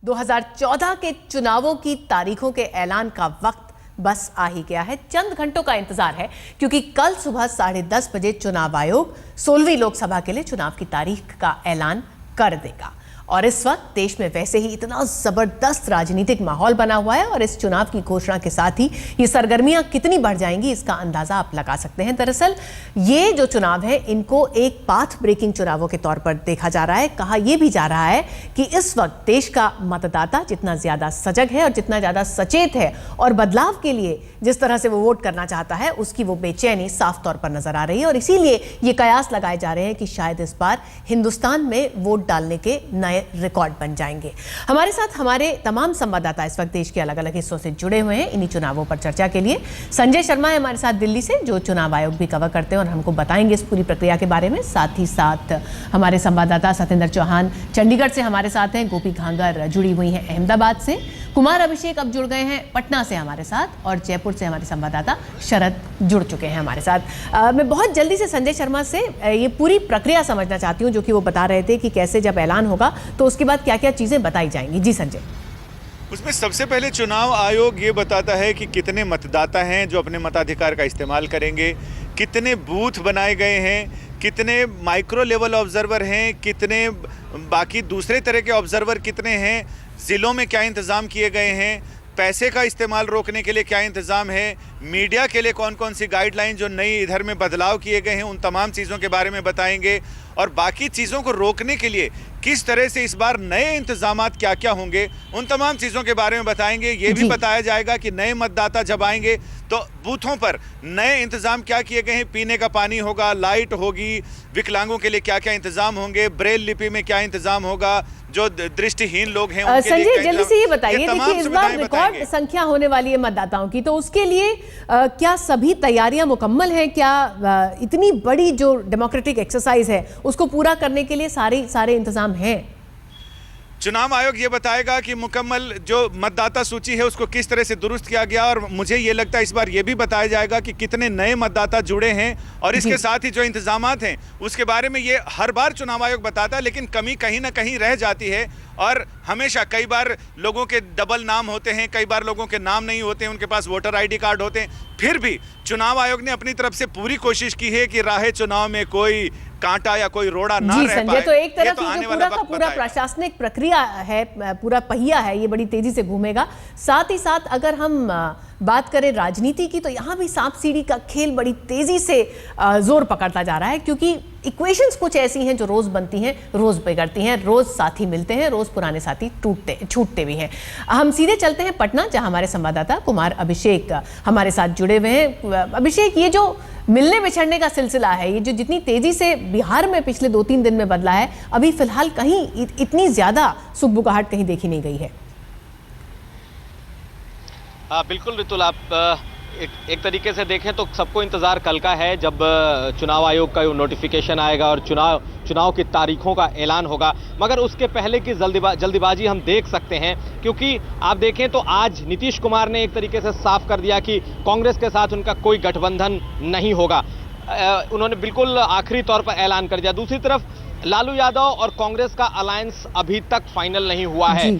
2014 के चुनावों की तारीखों के ऐलान का वक्त बस आ ही गया है। चंद घंटों का इंतजार है क्योंकि कल सुबह 10:30 बजे चुनाव आयोग 16वीं लोकसभा के लिए चुनाव की तारीख का ऐलान कर देगा। और इस वक्त देश में वैसे ही इतना जबरदस्त राजनीतिक माहौल बना हुआ है और इस चुनाव की घोषणा के साथ ही ये सरगर्मियां कितनी बढ़ जाएंगी इसका अंदाजा आप लगा सकते हैं। दरअसल ये जो चुनाव है इनको एक पाथ ब्रेकिंग चुनावों के तौर पर देखा जा रहा है। कहा यह भी जा रहा है कि इस वक्त देश का मतदाता जितना ज्यादा सजग है और जितना ज्यादा सचेत है और बदलाव के लिए जिस तरह से वो वोट करना चाहता है उसकी वो बेचैनी साफ तौर पर नजर आ रही है। और इसीलिए ये कयास लगाए जा रहे हैं कि शायद इस बार हिंदुस्तान में वोट डालने के नए रिकॉर्ड बन जाएंगे। हमारे साथ हमारे तमाम संवाददाता इस वक्त देश के अलग अलग हिस्सों से जुड़े हुए हैं इन्हीं चुनावों पर चर्चा के लिए। संजय शर्मा है हमारे साथ दिल्ली से, जो चुनाव आयोग भी कवर करते हैं और हमको बताएंगे इस पूरी प्रक्रिया के बारे में। साथ ही साथ हमारे संवाददाता सतेंद्र चौहान चंडीगढ़ से हमारे साथ हैं, गोपी घांगर जुड़ी हुई हैं अहमदाबाद से, कुमार अभिषेक अब जुड़ गए हैं पटना से हमारे साथ, और जयपुर से हमारे संवाददाता शरद जुड़ चुके हैं हमारे साथ। मैं बहुत जल्दी से संजय शर्मा से ये पूरी प्रक्रिया समझना चाहती हूँ जो कि वो बता रहे थे कि कैसे जब ऐलान होगा तो उसके बाद क्या क्या चीजें बताई जाएंगी। जी संजय। उसमें सबसे पहले चुनाव आयोग ये बताता है कि कितने मतदाता हैं जो अपने मताधिकार का इस्तेमाल करेंगे, कितने बूथ बनाए गए हैं, कितने माइक्रो लेवल ऑब्जर्वर हैं, कितने बाकी दूसरे तरह के ऑब्जर्वर कितने हैं, ज़िलों में क्या इंतज़ाम किए गए हैं, पैसे का इस्तेमाल रोकने के लिए क्या इंतज़ाम है, मीडिया के लिए कौन कौन सी गाइडलाइन जो नई इधर में बदलाव किए गए हैं उन तमाम चीज़ों के बारे में बताएंगे, और बाकी चीज़ों को रोकने के लिए किस तरह से इस बार नए इंतजामात क्या क्या होंगे उन तमाम चीज़ों के बारे में बताएंगे। ये भी बताया जाएगा कि नए मतदाता जब आएंगे तो बूथों पर नए इंतजाम क्या किए गए हैं, पीने का पानी होगा, लाइट होगी, विकलांगों के लिए क्या क्या इंतजाम होंगे, ब्रेल लिपि में क्या इंतजाम होगा, जो दृष्टिहीन लोग हैं उनके लिए संजय जल्दी से ये बताइए, देखिए इस बार रिकॉर्ड संख्या होने वाली है मतदाताओं की, तो उसके लिए क्या सभी तैयारियां मुकम्मल हैं? क्या इतनी बड़ी जो डेमोक्रेटिक एक्सरसाइज है उसको पूरा करने के लिए सारे इंतजाम हैं? चुनाव आयोग ये बताएगा कि मुकम्मल जो मतदाता सूची है उसको किस तरह से दुरुस्त किया गया, और मुझे ये लगता है इस बार ये भी बताया जाएगा कि कितने नए मतदाता जुड़े हैं, और इसके साथ ही जो इंतजामात हैं उसके बारे में ये हर बार चुनाव आयोग बताता है, लेकिन कमी कहीं ना कहीं रह जाती है। और हमेशा कई बार लोगों के डबल नाम होते हैं, कई बार लोगों के नाम नहीं होते हैं, उनके पास वोटर ID कार्ड होते हैं, फिर भी चुनाव आयोग ने अपनी तरफ से पूरी कोशिश की है कि राहे चुनाव में कोई कांटा या कोई रोड़ा ना रह पाए। तो एक तरफ ये जो पूरा का पूरा प्रशासनिक प्रक्रिया है, पूरा पहिया है, ये बड़ी तेजी से घूमेगा। साथ ही साथ अगर हम बात करें राजनीति की तो यहाँ भी सांप सीढ़ी का खेल बड़ी तेजी से जोर पकड़ता जा रहा है, क्योंकि इक्वेशंस कुछ ऐसी हैं जो रोज बनती हैं, रोज बिगड़ती हैं, रोज साथी मिलते हैं, रोज पुराने साथी छूटते भी हैं। हम सीधे चलते हैं पटना, जहां हमारे संवाददाता कुमार अभिषेक हमारे साथ जुड़े हुए हैं। अभिषेक, ये जो मिलने बिछड़ने का सिलसिला है, ये जो जितनी तेजी से बिहार में पिछले 2-3 दिन में बदला है, अभी फिलहाल कहीं इतनी ज्यादा सुगबुगाहट कहीं देखी नहीं गई है। बिल्कुल रितुल, आप एक तरीके से देखें तो सबको इंतज़ार कल का है जब चुनाव आयोग का नोटिफिकेशन आएगा और चुनाव की तारीखों का ऐलान होगा। मगर उसके पहले की जल्दीबाजी हम देख सकते हैं, क्योंकि आप देखें तो आज नीतीश कुमार ने एक तरीके से साफ कर दिया कि कांग्रेस के साथ उनका कोई गठबंधन नहीं होगा। उन्होंने बिल्कुल आखिरी तौर पर ऐलान कर दिया। दूसरी तरफ लालू यादव और कांग्रेस का अलायंस अभी तक फाइनल नहीं हुआ है।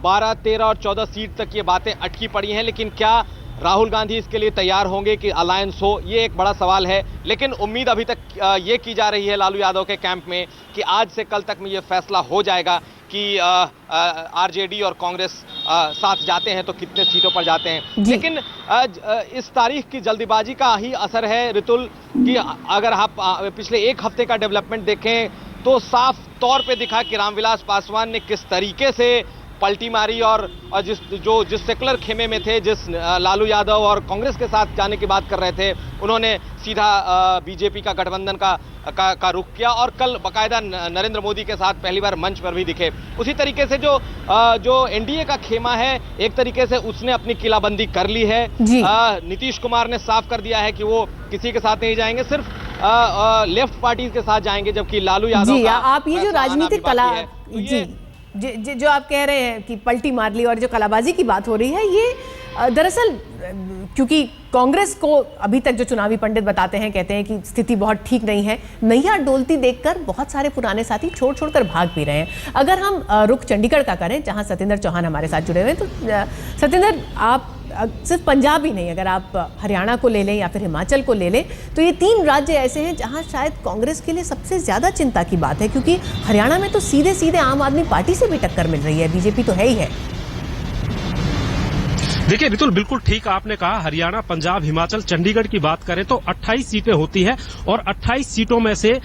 12, 13 और 14 सीट तक ये बातें अटकी पड़ी हैं, लेकिन क्या राहुल गांधी इसके लिए तैयार होंगे कि अलायंस हो, ये एक बड़ा सवाल है। लेकिन उम्मीद अभी तक ये की जा रही है लालू यादव के कैंप में कि आज से कल तक में ये फैसला हो जाएगा कि RJD और कांग्रेस साथ जाते हैं तो कितने सीटों पर जाते हैं। लेकिन इस तारीख की जल्दीबाजी का ही असर है रितुल, कि अगर आप पिछले एक हफ्ते का डेवलपमेंट देखें तो साफ तौर पे दिखा कि रामविलास पासवान ने किस तरीके से पलटी मारी, और जिस सेकुलर खेमे में थे, जिस लालू यादव और कांग्रेस के साथ जाने की बात कर रहे थे, उन्होंने सीधा बीजेपी का गठबंधन का रुख किया, और कल बाकायदा नरेंद्र मोदी के साथ पहली बार मंच पर भी दिखे। उसी तरीके से जो NDA का खेमा है, एक तरीके से उसने अपनी किलाबंदी कर ली है। नीतीश कुमार ने साफ कर दिया है कि वो किसी के साथ नहीं जाएंगे, सिर्फ लेफ्ट पार्टी के साथ जाएंगे, जबकि लालू यादव आप ये जो राजनीतिक कला जो आप कह रहे हैं कि पलटी मार ली और जो कलाबाजी की बात हो रही है, ये दरअसल क्योंकि कांग्रेस को अभी तक जो चुनावी पंडित बताते हैं, कहते हैं कि स्थिति बहुत ठीक नहीं है, नैया डोलती देखकर बहुत सारे पुराने साथी छोड़कर भाग भी रहे हैं। अगर हम रुख चंडीगढ़ का करें, जहां सतेंद्र चौहान हमारे साथ जुड़े हुए हैं, तो सतेंद्र, आप सिर्फ पंजाब ही नहीं, अगर आप हरियाणा को ले लें या फिर हिमाचल को ले लें, तो ये 3 राज्य ऐसे हैं जहां शायद कांग्रेस के लिए सबसे ज्यादा चिंता की बात है, क्योंकि हरियाणा में तो सीधे सीधे आम आदमी पार्टी से भी टक्कर मिल रही है, बीजेपी तो है ही है। देखिए रितुल, बिल्कुल ठीक आपने कहा। हरियाणा, पंजाब, हिमाचल, चंडीगढ़ की बात करें तो 28 सीटें होती है और 28 सीटों में से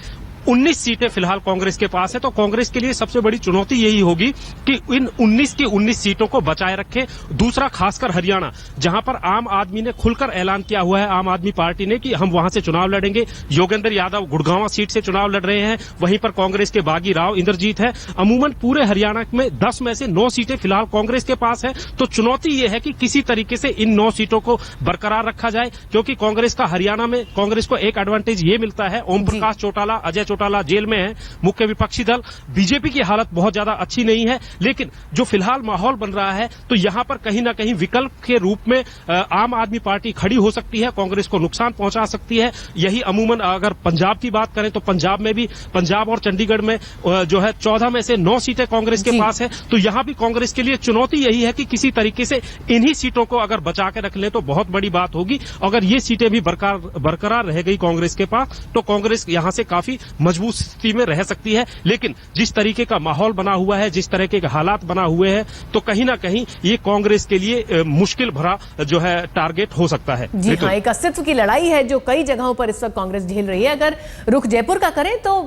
19 सीटें फिलहाल कांग्रेस के पास है। तो कांग्रेस के लिए सबसे बड़ी चुनौती यही होगी कि इन 19 की 19 सीटों को बचाए रखे। दूसरा, खासकर हरियाणा, जहां पर आम आदमी ने खुलकर ऐलान किया हुआ है, आम आदमी पार्टी ने, कि हम वहां से चुनाव लड़ेंगे। योगेंद्र यादव गुड़गांव सीट से चुनाव लड़ रहे हैं, वहीं पर कांग्रेस के बागी राव इंद्रजीत है। अमूमन पूरे हरियाणा में 10 में से 9 सीटें फिलहाल कांग्रेस के पास है। तो चुनौती यह है कि किसी तरीके से इन 9 सीटों को बरकरार रखा जाए, क्योंकि कांग्रेस का हरियाणा में कांग्रेस को एक एडवांटेज ये मिलता है, ओम प्रकाश चौटाला, अजय चौटाला जेल में है, मुख्य विपक्षी दल। बीजेपी की हालत बहुत ज्यादा अच्छी नहीं है, लेकिन जो फिलहाल माहौल बन रहा है, तो यहां पर कहीं ना कहीं विकल्प के रूप में आम आदमी पार्टी खड़ी हो सकती है, कांग्रेस को नुकसान पहुंचा सकती है। यही अमूमन अगर पंजाब की बात करें तो पंजाब में भी, पंजाब और चंडीगढ़ में जो है 14 में से 9 सीटें कांग्रेस के पास है। तो यहां भी कांग्रेस के लिए चुनौती यही है कि किसी तरीके से इन्हीं सीटों को अगर बचा के रख ले तो बहुत बड़ी बात होगी। अगर ये सीटें भी बरकरार रह गई कांग्रेस के पास, तो कांग्रेस यहां से काफी मजबूत स्थिति में रह सकती है। लेकिन जिस तरीके का माहौल बना हुआ है, जिस तरह के हालात बना हुए हैं, तो कहीं ना कहीं ये कांग्रेस के लिए मुश्किल भरा जो है टारगेट हो सकता है। जी हाँ, एक अस्तित्व की लड़ाई है जो कई जगहों पर इस वक्त कांग्रेस झेल रही है। अगर रुख जयपुर का करें तो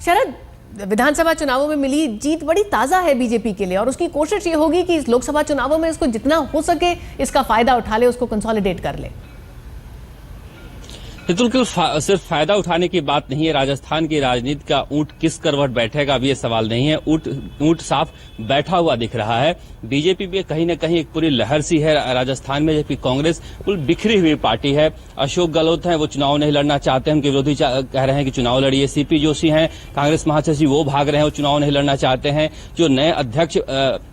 शरद, विधानसभा चुनावों में मिली जीत बड़ी ताजा है बीजेपी के लिए, और उसकी कोशिश ये होगी कि इस लोकसभा चुनावों में इसको जितना हो सके इसका फायदा उठा ले, उसको कंसोलिडेट कर ले। हितुल के सिर्फ फायदा उठाने की बात नहीं है। राजस्थान की राजनीति का ऊंट किस करवट बैठेगा, अब ये सवाल नहीं है। ऊंट साफ बैठा हुआ दिख रहा है। बीजेपी भी कहीं न कहीं एक पूरी लहर सी है राजस्थान में, जबकि कांग्रेस कुल बिखरी हुई पार्टी है। अशोक गहलोत हैं, वो चुनाव नहीं लड़ना चाहते हैं, उनके विरोधी कह रहे हैं कि चुनाव लड़िए। सीपी जोशी हैं, कांग्रेस महासचिव, वो भाग रहे हैं, वो चुनाव नहीं लड़ना चाहते हैं। जो नए अध्यक्ष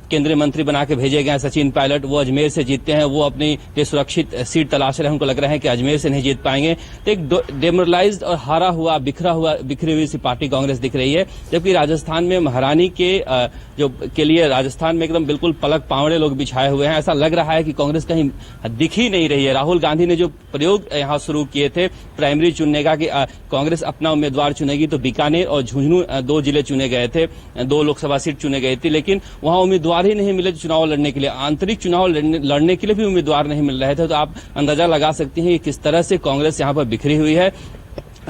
केंद्रीय मंत्री बना के भेजे गए हैं, सचिन पायलट, वो अजमेर से जीतते हैं, वो अपनी लिए सुरक्षित सीट तलाश रहे हैं। उनको लग रहा है कि अजमेर से नहीं जीत पाएंगे। तो एक डेमोरलाइज्ड और हारा हुआ, बिखरी हुई सी पार्टी कांग्रेस दिख रही है। जबकि राजस्थान में महारानी के लिए राजस्थान में एकदम बिल्कुल पलक पावड़े लोग बिछाए हुए हैं। ऐसा लग रहा है कि कांग्रेस कहीं दिख ही नहीं रही है। राहुल गांधी ने जो प्रयोग यहां शुरू किए थे प्राइमरी चुनने का, कि कांग्रेस अपना उम्मीदवार चुनेगी, तो बीकानेर और झुंझुनू 2 जिले चुने गए थे, 2 लोकसभा सीट चुने गई थी, लेकिन वहां उम्मीदवार ही नहीं मिले चुनाव लड़ने के लिए। आंतरिक चुनाव लड़ने के लिए भी उम्मीदवार नहीं मिल रहे थे। तो आप अंदाजा लगा सकते हैं कि किस तरह से कांग्रेस यहां पर बिखरी हुई है।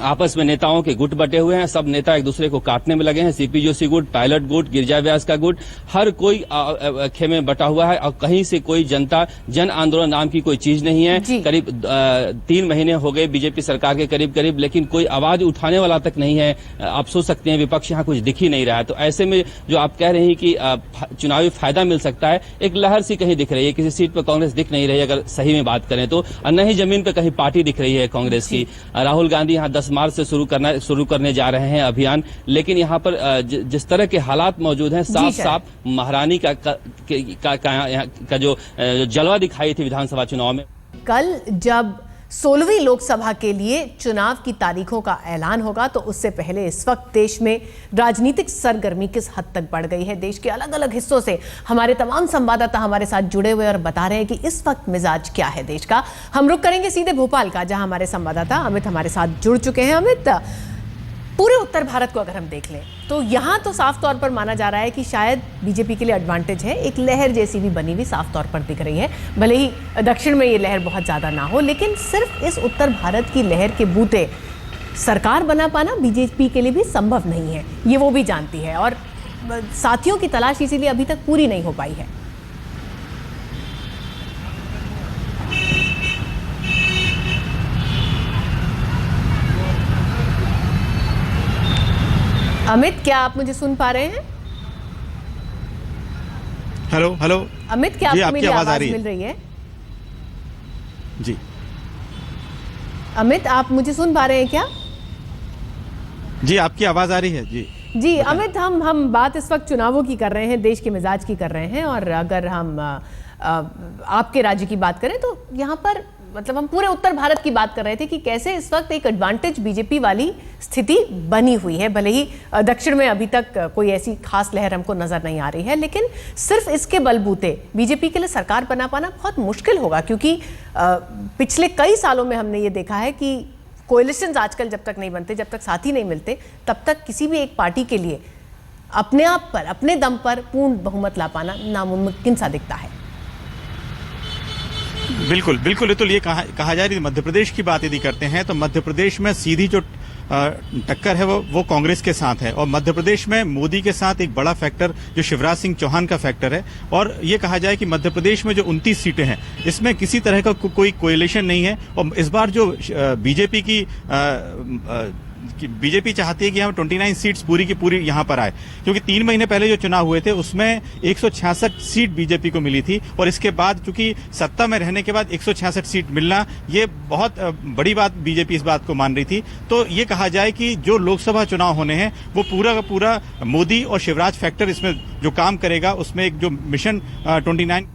आपस में नेताओं के गुट बटे हुए हैं, सब नेता एक दूसरे को काटने में लगे हैं। सीपी जोशी गुट, पायलट गुट, गिरिजा व्यास का गुट, हर कोई खेमे बटा हुआ है, और कहीं से कोई जन आंदोलन नाम की कोई चीज नहीं है। करीब 3 महीने हो गए बीजेपी सरकार के करीब, लेकिन कोई आवाज उठाने वाला तक नहीं है। आप सोच सकते हैं विपक्ष यहाँ कुछ दिख ही नहीं रहा है। तो ऐसे में जो आप कह रहे हैं कि चुनावी फायदा मिल सकता है, एक लहर सी कहीं दिख रही है। किसी सीट पर कांग्रेस दिख नहीं रही है अगर सही में बात करें तो, न ही जमीन पर कहीं पार्टी दिख रही है कांग्रेस की। राहुल गांधी यहाँ 10 मार्च से शुरू करने जा रहे हैं अभियान, लेकिन यहाँ पर जिस तरह के हालात मौजूद हैं, साफ महारानी का जो जलवा दिखाई थी विधानसभा चुनाव में। कल जब 16वीं लोकसभा के लिए चुनाव की तारीखों का ऐलान होगा, तो उससे पहले इस वक्त देश में राजनीतिक सरगर्मी किस हद तक बढ़ गई है। देश के अलग अलग हिस्सों से हमारे तमाम संवाददाता हमारे साथ जुड़े हुए और बता रहे हैं कि इस वक्त मिजाज क्या है देश का। हम रुक करेंगे सीधे भोपाल का, जहां हमारे संवाददाता अमित हमारे साथ जुड़ चुके हैं। अमित, पूरे उत्तर भारत को अगर हम देख लें तो यहाँ तो साफ तौर पर माना जा रहा है कि शायद बीजेपी के लिए एडवांटेज है। एक लहर जैसी भी बनी हुई साफ तौर पर दिख रही है, भले ही दक्षिण में ये लहर बहुत ज़्यादा ना हो, लेकिन सिर्फ इस उत्तर भारत की लहर के बूते सरकार बना पाना बीजेपी के लिए भी संभव नहीं है, ये वो भी जानती है, और साथियों की तलाश इसीलिए अभी तक पूरी नहीं हो पाई है। अमित, क्या आप मुझे सुन पा रहे हैं? हेलो अमित, क्या आपको मेरी आवाज मिल रही है? जी अमित, आप मुझे सुन पा रहे हैं क्या? जी, आपकी आवाज आ रही है जी। जी अमित, हम बात इस वक्त चुनावों की कर रहे हैं, देश के मिजाज की कर रहे हैं, और अगर हम आपके राज्य की बात करें तो यहाँ पर मतलब हम पूरे उत्तर भारत की बात कर रहे थे कि कैसे इस वक्त एक एडवांटेज बीजेपी वाली स्थिति बनी हुई है। भले ही दक्षिण में अभी तक कोई ऐसी खास लहर हमको नजर नहीं आ रही है, लेकिन सिर्फ इसके बलबूते बीजेपी के लिए सरकार बना पाना बहुत मुश्किल होगा, क्योंकि पिछले कई सालों में हमने ये देखा है कि कोएलिशंस आजकल जब तक नहीं बनते, जब तक साथी नहीं मिलते, तब तक किसी भी एक पार्टी के लिए अपने आप पर, अपने दम पर पूर्ण बहुमत ला पाना नामुमकिन सा दिखता है। बिल्कुल बिल्कुल रितुल, ये कहा जाए मध्य प्रदेश की बात यदि करते हैं तो मध्य प्रदेश में सीधी जो टक्कर है वो कांग्रेस के साथ है, और मध्य प्रदेश में मोदी के साथ एक बड़ा फैक्टर जो शिवराज सिंह चौहान का फैक्टर है। और ये कहा जाए कि मध्य प्रदेश में जो 29 सीटें हैं इसमें किसी तरह का कोई कोएलिशन नहीं है। और इस बार जो बीजेपी चाहती है कि हम 29 सीट्स पूरी की पूरी यहां पर आए, क्योंकि 3 महीने पहले जो चुनाव हुए थे उसमें 166 सीट बीजेपी को मिली थी, और इसके बाद चूंकि सत्ता में रहने के बाद 166 सीट मिलना ये बहुत बड़ी बात बीजेपी इस बात को मान रही थी। तो ये कहा जाए कि जो लोकसभा चुनाव होने हैं वो पूरा का पूरा मोदी और शिवराज फैक्टर इसमें जो काम करेगा, उसमें एक जो मिशन 29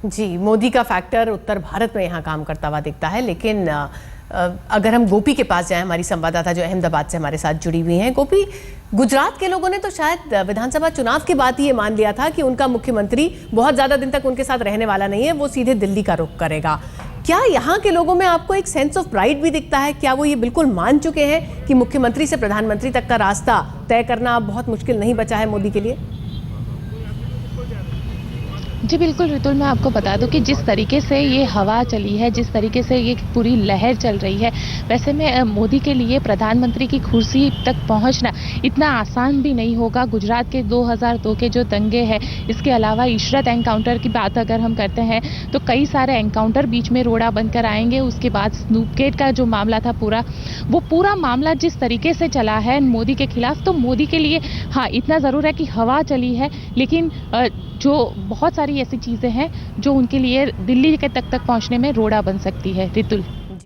जी, मोदी का फैक्टर उत्तर भारत में यहाँ काम करता हुआ दिखता है। लेकिन अगर हम गोपी के पास जाएं, हमारी संवाददाता जो अहमदाबाद से हमारे साथ जुड़ी हुई हैं, गोपी, गुजरात के लोगों ने तो शायद विधानसभा चुनाव के बाद ही ये मान लिया था कि उनका मुख्यमंत्री बहुत ज्यादा दिन तक उनके साथ रहने वाला नहीं है, वो सीधे दिल्ली का रुख करेगा। क्या यहाँ के लोगों में आपको एक सेंस ऑफ प्राइड भी दिखता है? क्या वो ये बिल्कुल मान चुके हैं कि मुख्यमंत्री से प्रधानमंत्री तक का रास्ता तय करना अब बहुत मुश्किल नहीं बचा है मोदी के लिए? जी बिल्कुल रितुल, मैं आपको बता दूं कि जिस तरीके से ये हवा चली है, जिस तरीके से ये पूरी लहर चल रही है, वैसे में मोदी के लिए प्रधानमंत्री की कुर्सी तक पहुंचना इतना आसान भी नहीं होगा। गुजरात के 2002 के जो दंगे हैं, इसके अलावा इशरत एनकाउंटर की बात अगर हम करते हैं तो कई सारे एनकाउंटर बीच में रोड़ा बनकर आएंगे। उसके बाद स्नूपगेट का जो मामला था वो पूरा मामला जिस तरीके से चला है मोदी के खिलाफ, तो मोदी के लिए हाँ इतना ज़रूर है कि हवा चली है, लेकिन जो बहुत सारी ऐसी चीज़ें हैं जो उनके लिए दिल्ली के तक पहुंचने में रोड़ा बन सकती है। रितुल।